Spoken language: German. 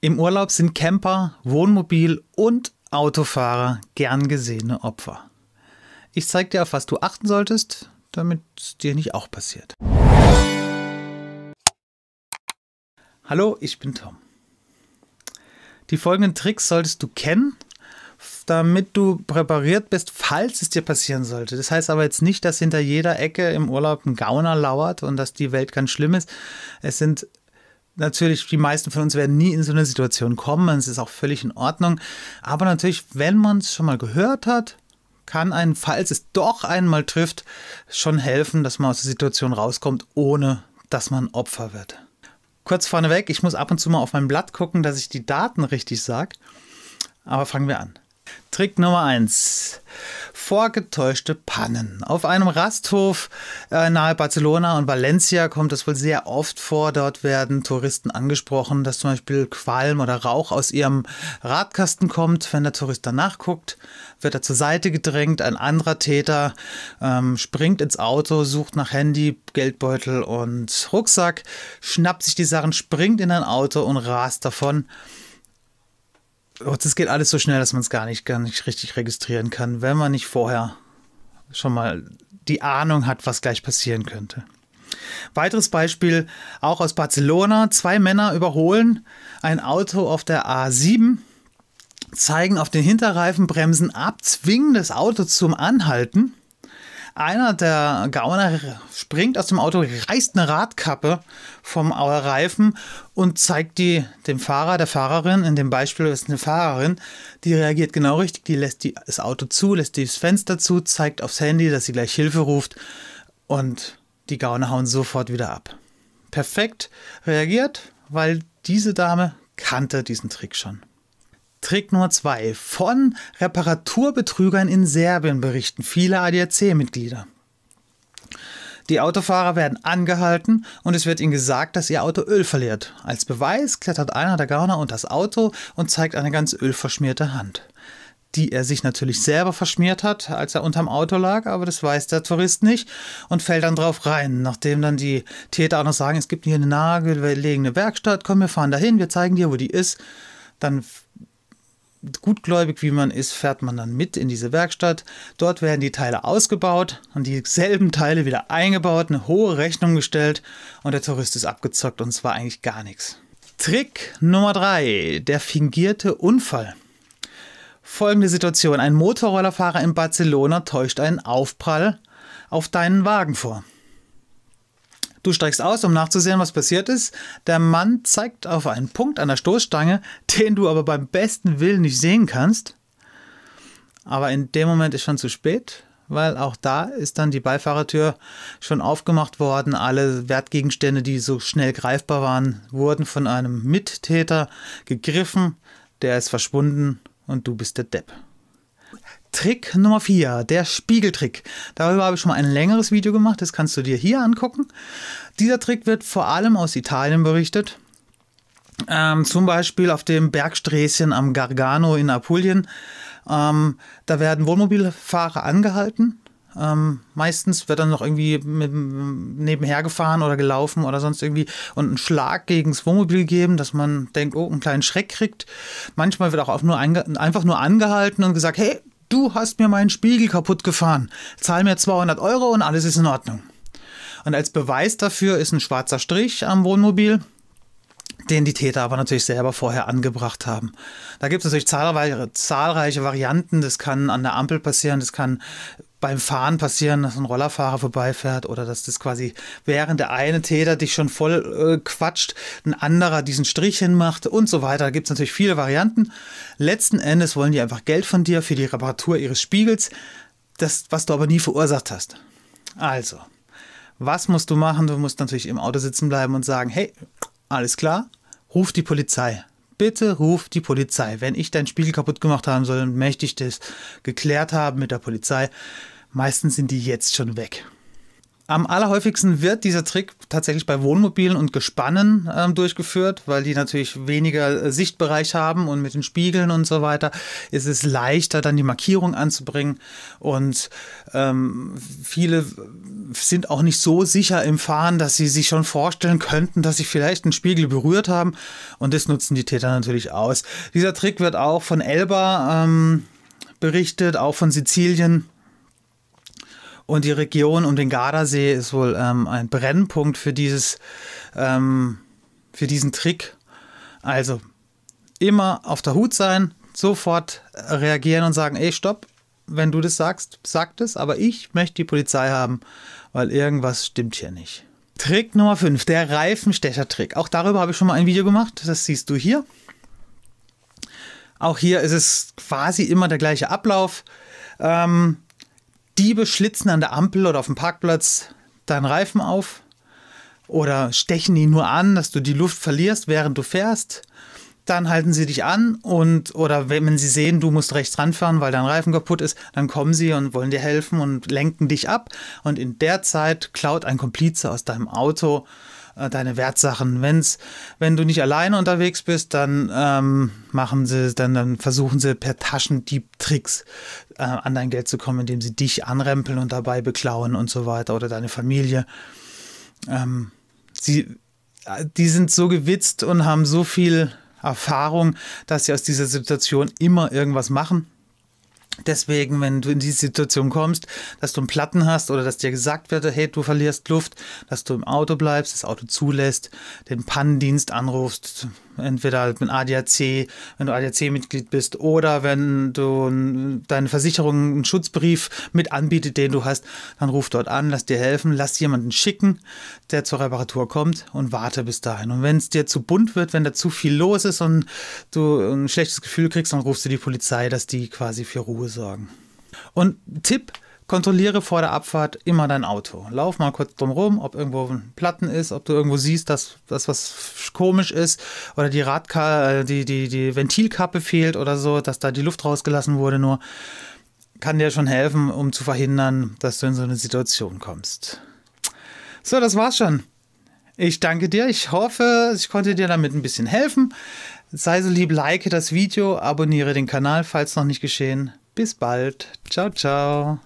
Im Urlaub sind Camper, Wohnmobil und Autofahrer gern gesehene Opfer. Ich zeige dir, auf was du achten solltest, damit es dir nicht auch passiert. Hallo, ich bin Tom. Die folgenden Tricks solltest du kennen, damit du präpariert bist, falls es dir passieren sollte. Das heißt aber jetzt nicht, dass hinter jeder Ecke im Urlaub ein Gauner lauert und dass die Welt ganz schlimm ist. Es sind natürlich, die meisten von uns werden nie in so eine Situation kommen. Es ist auch völlig in Ordnung. Aber natürlich, wenn man es schon mal gehört hat, kann einen, falls es doch einmal trifft, schon helfen, dass man aus der Situation rauskommt, ohne dass man Opfer wird. Kurz vorneweg, ich muss ab und zu mal auf mein Blatt gucken, dass ich die Daten richtig sage. Aber fangen wir an. Trick Nummer 1. Vorgetäuschte Pannen. Auf einem Rasthof nahe Barcelona und Valencia kommt es wohl sehr oft vor. Dort werden Touristen angesprochen, dass zum Beispiel Qualm oder Rauch aus ihrem Radkasten kommt. Wenn der Tourist danach guckt, wird er zur Seite gedrängt. Ein anderer Täter springt ins Auto, sucht nach Handy, Geldbeutel und Rucksack, schnappt sich die Sachen, springt in ein Auto und rast davon. Das geht alles so schnell, dass man es gar nicht richtig registrieren kann, wenn man nicht vorher schon mal die Ahnung hat, was gleich passieren könnte. Weiteres Beispiel, auch aus Barcelona. 2 Männer überholen ein Auto auf der A7, zeigen auf den Hinterreifen, bremsen ab, zwingen das Auto zum Anhalten. Einer der Gauner springt aus dem Auto, reißt eine Radkappe vom Reifen und zeigt die dem Fahrer, der Fahrerin, in dem Beispiel ist eine Fahrerin, die reagiert genau richtig, die lässt das Auto zu, lässt das Fenster zu, zeigt aufs Handy, dass sie gleich Hilfe ruft und die Gauner hauen sofort wieder ab. Perfekt reagiert, weil diese Dame kannte diesen Trick schon. Trick Nummer 2. Von Reparaturbetrügern in Serbien berichten viele ADAC-Mitglieder. Die Autofahrer werden angehalten und es wird ihnen gesagt, dass ihr Auto Öl verliert. Als Beweis klettert einer der Gauner unter das Auto und zeigt eine ganz ölverschmierte Hand, die er sich natürlich selber verschmiert hat, als er unterm Auto lag, aber das weiß der Tourist nicht und fällt dann drauf rein. Nachdem dann die Täter auch noch sagen, es gibt hier eine nahegelegene Werkstatt, komm, wir fahren dahin, wir zeigen dir, wo die ist, dann gutgläubig wie man ist, fährt man dann mit in diese Werkstatt. Dort werden die Teile ausgebaut und dieselben Teile wieder eingebaut, eine hohe Rechnung gestellt und der Tourist ist abgezockt und es war eigentlich gar nichts. Trick Nummer 3. Der fingierte Unfall. Folgende Situation. Ein Motorrollerfahrer in Barcelona täuscht einen Aufprall auf deinen Wagen vor. Du steigst aus, um nachzusehen, was passiert ist. Der Mann zeigt auf einen Punkt an der Stoßstange, den du aber beim besten Willen nicht sehen kannst. Aber in dem Moment ist schon zu spät, weil auch da ist dann die Beifahrertür schon aufgemacht worden. Alle Wertgegenstände, die so schnell greifbar waren, wurden von einem Mittäter gegriffen. Der ist verschwunden und du bist der Depp. Trick Nummer 4, der Spiegeltrick. Darüber habe ich schon mal ein längeres Video gemacht, das kannst du dir hier angucken. Dieser Trick wird vor allem aus Italien berichtet. Zum Beispiel auf dem Bergsträßchen am Gargano in Apulien. Da werden Wohnmobilfahrer angehalten. Meistens wird dann noch irgendwie nebenher gefahren oder gelaufen oder sonst irgendwie und einen Schlag gegen das Wohnmobil gegeben, dass man denkt, oh, einen kleinen Schreck kriegt. Manchmal wird auch einfach nur angehalten und gesagt, hey, du hast mir meinen Spiegel kaputt gefahren. Zahl mir 200 € und alles ist in Ordnung. Und als Beweis dafür ist ein schwarzer Strich am Wohnmobil, den die Täter aber natürlich selber vorher angebracht haben. Da gibt es natürlich zahlreiche Varianten. Das kann an der Ampel passieren, das kann beim Fahren passieren, dass ein Rollerfahrer vorbeifährt oder dass das quasi während der eine Täter dich schon voll quatscht, ein anderer diesen Strich hinmacht und so weiter. Da gibt es natürlich viele Varianten. Letzten Endes wollen die einfach Geld von dir für die Reparatur ihres Spiegels, das, was du aber nie verursacht hast. Also, was musst du machen? Du musst natürlich im Auto sitzen bleiben und sagen, hey, alles klar, ruf die Polizei. Bitte ruf die Polizei. Wenn ich deinen Spiegel kaputt gemacht haben soll, möchte ich das geklärt haben mit der Polizei. Meistens sind die jetzt schon weg. Am allerhäufigsten wird dieser Trick tatsächlich bei Wohnmobilen und Gespannen durchgeführt, weil die natürlich weniger Sichtbereich haben und mit den Spiegeln und so weiter ist es leichter, dann die Markierung anzubringen und viele sind auch nicht so sicher im Fahren, dass sie sich schon vorstellen könnten, dass sie vielleicht einen Spiegel berührt haben und das nutzen die Täter natürlich aus. Dieser Trick wird auch von Elba berichtet, auch von Sizilien. Und die Region um den Gardasee ist wohl ein Brennpunkt für diesen Trick. Also immer auf der Hut sein, sofort reagieren und sagen, ey, stopp, wenn du das sagst, sag das, aber ich möchte die Polizei haben, weil irgendwas stimmt hier nicht. Trick Nummer 5, der Reifenstecher-Trick. Auch darüber habe ich schon mal ein Video gemacht, das siehst du hier. Auch hier ist es quasi immer der gleiche Ablauf. Diebe schlitzen an der Ampel oder auf dem Parkplatz deinen Reifen auf oder stechen ihn nur an, dass du die Luft verlierst, während du fährst. Dann halten sie dich an oder wenn sie sehen, du musst rechts ranfahren, weil dein Reifen kaputt ist, dann kommen sie und wollen dir helfen und lenken dich ab. Und in der Zeit klaut ein Komplize aus deinem Auto deine Wertsachen. Wenn du nicht alleine unterwegs bist, dann dann versuchen sie per Taschendieb-Tricks an dein Geld zu kommen, indem sie dich anrempeln und dabei beklauen und so weiter oder deine Familie. Die sind so gewitzt und haben so viel Erfahrung, dass sie aus dieser Situation immer irgendwas machen. Deswegen, wenn du in die Situation kommst, dass du einen Platten hast oder dass dir gesagt wird, hey, du verlierst Luft, dass du im Auto bleibst, das Auto zulässt, den Pannendienst anrufst, entweder mit ADAC, wenn du ADAC-Mitglied bist oder wenn du deine Versicherung einen Schutzbrief mit anbietet, den du hast, dann ruf dort an, lass dir helfen, lass jemanden schicken, der zur Reparatur kommt und warte bis dahin. Und wenn es dir zu bunt wird, wenn da zu viel los ist und du ein schlechtes Gefühl kriegst, dann rufst du die Polizei, dass die quasi für Ruhe sorgen. Und Tipp: Kontrolliere vor der Abfahrt immer dein Auto. Lauf mal kurz drum rum, ob irgendwo ein Platten ist, ob du irgendwo siehst, dass das was komisch ist oder die Ventilkappe fehlt oder so, dass da die Luft rausgelassen wurde nur. Kann dir schon helfen, um zu verhindern, dass du in so eine Situation kommst. So, das war's schon. Ich danke dir. Ich hoffe, ich konnte dir damit ein bisschen helfen. Sei so lieb, like das Video, abonniere den Kanal, falls noch nicht geschehen. Bis bald. Ciao, ciao.